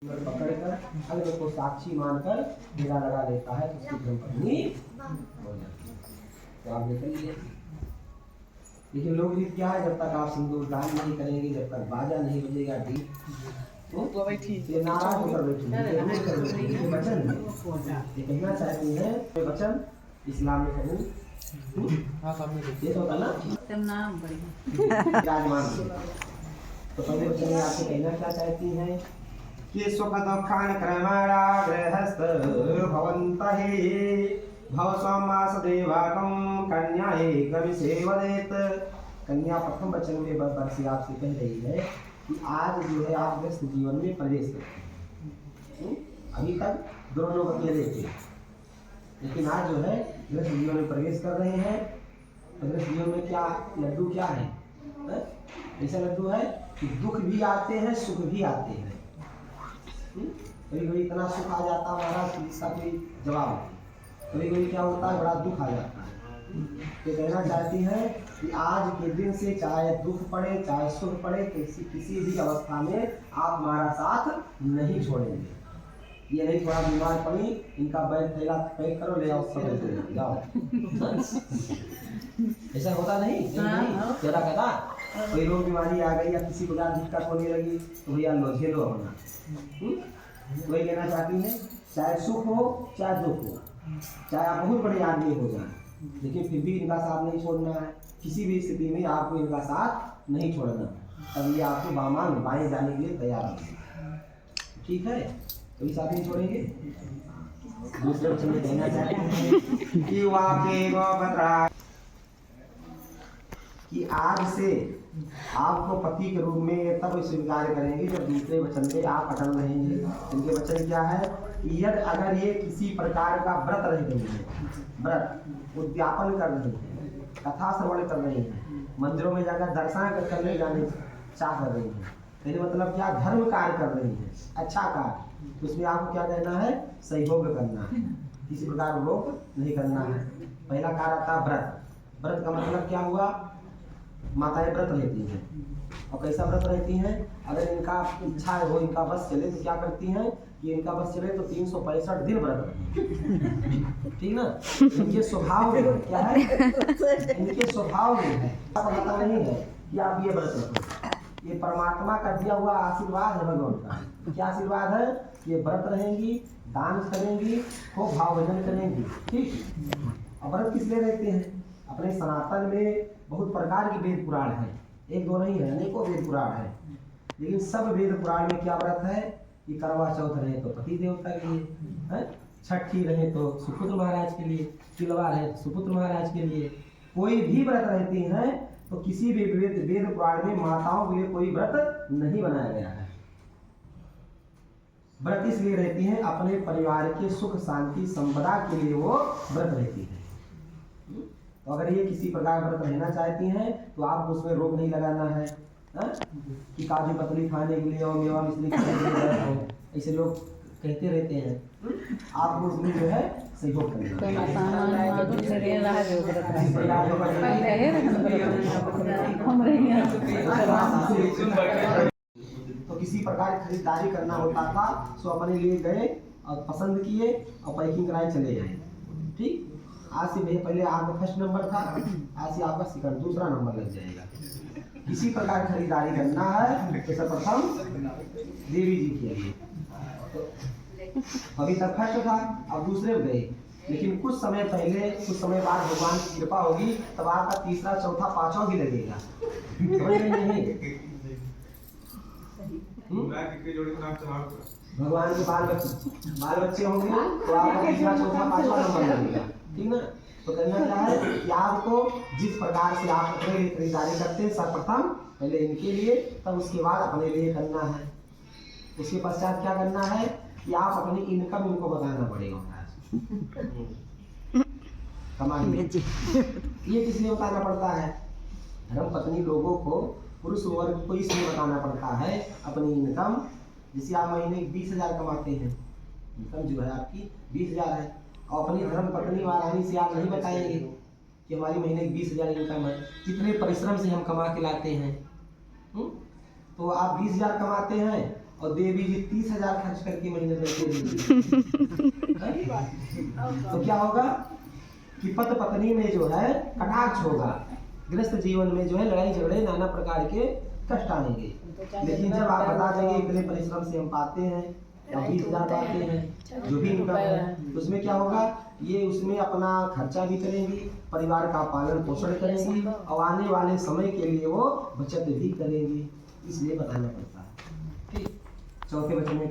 पकड़कर अग्नि को साक्षी मानकर डेरा लगा देता है तो उसकी धर्मपत्नी हो जाती है। तो आप देख लीजिए, लेकिन लोग रीत क्या है, जब तक आप सिंदूर दान नहीं करेंगे, जब तक बाजा नहीं बजेगा दी तो नाराज होकर बैठेंगे। वचन ये कहना चाहती है, वचन इस्लाम में कहूँ ये तो ना राजमान। तो पहले वचन में आपसे कहना क्या चाहती हैं कि सुख दुखान क्रमणा गृहस्थ भवन्तहि भव समास देवाकं कन्याये कविसेवदेत। कन्या प्रथम वचन में वर्षी आपसे कह रही है कि आज जो है आप गृहस्थ जीवन में प्रवेश करते। अभी तक दोनों लोग अकेले थे, लेकिन आज जो है गृहस्थ जीवन में प्रवेश कर रहे हैं। गृहस्थ जीवन में क्या लड्डू क्या है, ऐसा लड्डू है कि दुख भी आते हैं सुख भी आते हैं। कभी कभी इतना सुख आ जाता है महाराज कि इसका कोई जवाब नहीं, कभी कभी क्या होता है बड़ा दुख आ जाता है। तो कहना चाहती है कि आज के दिन से चाहे दुख पड़े चाहे सुख पड़े, किसी भी अवस्था में आप हमारा साथ नहीं छोड़ेंगे। ये नहीं थोड़ा बीमार पड़ी, इनका बैग थैला पैक करो, ले आओ सब जाओ। ऐसा होता नहीं जरा कहता कोई रोग बीमारी आ गई या किसी को ज्यादा दिक्कत होने लगी तो भैया लो झेलो होना। वही कहना चाहती है, चाहे सुख हो चाहे दुख हो, चाहे आप बहुत बड़े आदमी हो जाए, लेकिन फिर भी इनका साथ नहीं छोड़ना है। किसी भी स्थिति में आपको इनका साथ नहीं छोड़ना, तब ये आपके बामान बाएं जाने के लिए तैयार होंगे। ठीक है, तो इस साथ नहीं छोड़ेंगे। दूसरे वचन में कहना चाहते हैं कि आज से आपको पति के रूप में तब स्वीकार करेंगे जब दूसरे वचन पे आप अटल रहेंगे। इनके वचन क्या है कि यदि अगर ये किसी प्रकार का व्रत रह गई है, व्रत उद्यापन कर रही है, कथा श्रवण कर रही है, मंदिरों में जाकर दर्शन करने जाने चाह रही है, मेरे मतलब क्या धर्म कार्य कर रही है, अच्छा कार्य, तो उसमें आपको क्या करना है, सहयोग करना है, किसी प्रकार रोक नहीं करना है। पहला कार्य आता है व्रत। व्रत का मतलब क्या हुआ, माताएं व्रत रहती हैं, और कैसा व्रत रहती हैं, अगर इनका इच्छा हो इनका बस चले तो क्या करती हैं कि इनका बस चले तो 365 दिन व्रत रहती। ठीक ना, इनके स्वभाव में क्या है, इनके स्वभाव में है, पता नहीं है कि आप ये व्रत रखो। ये परमात्मा का दिया हुआ आशीर्वाद है भगवान का। क्या आशीर्वाद है, ये व्रत रहेंगी, दान करेंगी, खूब भाव भजन करेंगी। ठीक, और व्रत किस लिए रहते हैं, अपने सनातन में बहुत प्रकार के वेद पुराण हैं, एक दो नहीं है, अनेकों वेद पुराण है, लेकिन सब वेद पुराण में क्या व्रत है कि करवा चौथ रहे तो पति देवता के लिए, छठी रहे तो सुपुत्र महाराज के लिए, तिलवा रहे तो सुपुत्र महाराज के लिए। कोई भी व्रत रहती है तो किसी भी वेद पुराण में माताओं के लिए कोई व्रत नहीं बनाया गया है। व्रत इसलिए रहती है अपने परिवार के सुख शांति संपदा के लिए वो व्रत रहती है। तो अगर ये किसी प्रकार व्रत रहना चाहती हैं तो आपको उसमें रोक नहीं लगाना है कि काजू कतली खाने के लिए और मेवा मिश्री खाने के लिए व्रत हो, ऐसे लोग कहते रहते हैं। आपको उसमें जो है सहयोग करना तो किसी प्रकार खरीदारी करना होता था तो अपने लिए गए और पसंद किए और पैकिंग कराए चले जाए। ठीक, आज से पहले आपका फर्स्ट नंबर था, आज से आपका सेकंड दूसरा नंबर लग जाएगा। किसी प्रकार खरीदारी करना है तो सर्वप्रथम देवी जी के लिए, तो अभी तक फर्स्ट था अब दूसरे में गए, लेकिन कुछ समय पहले कुछ समय बाद भगवान की कृपा होगी तब आपका तीसरा चौथा पांचवा भी लगेगा। भगवान के बाल बच्चे होंगे तो आपका तीसरा चौथा पांचवा नंबर लगेगा। ठीक ना, तो करना क्या है कि आपको जिस प्रकार से आप अपने लिए खरीदारी करते हैं सर्वप्रथम पहले इनके लिए, तब उसके बाद अपने लिए करना है। उसके पश्चात क्या करना है कि आप अपनी इनकम इनको बताना पड़ेगा, कमाई। ये किसलिए बताना पड़ता है, धर्म पत्नी लोगों को, पुरुष वर्ग को इसलिए बताना पड़ता है अपनी इनकम। जैसे आप महीने 20,000 कमाते हैं, इनकम जो है आपकी 20,000 है, और अपनी धर्म पत्नी महारानी से आप नहीं बताएंगे कि हमारी महीने की 20,000 इनकम है, कितने परिश्रम से हम कमा के लाते हैं। तो आप 20,000 कमाते हैं और देवी जी 30,000 खर्च करके महीने देते तो क्या होगा कि पति पत्नी में जो है कटाक्ष होगा, गृहस्थ जीवन में जो है लड़ाई झगड़े नाना प्रकार के कष्ट आएंगे। लेकिन जब आप बता देंगे इतने परिश्रम से हम पाते हैं या 20,000 पाते हैं जो भी इनकम है, उसमें क्या होगा, ये उसमें अपना खर्चा भी करेंगी, परिवार का पालन पोषण करेंगी और आने वाले समय के लिए वो बचत भी करेंगी, इसलिए बताना पड़ता है। ठीक, चौथे वचन में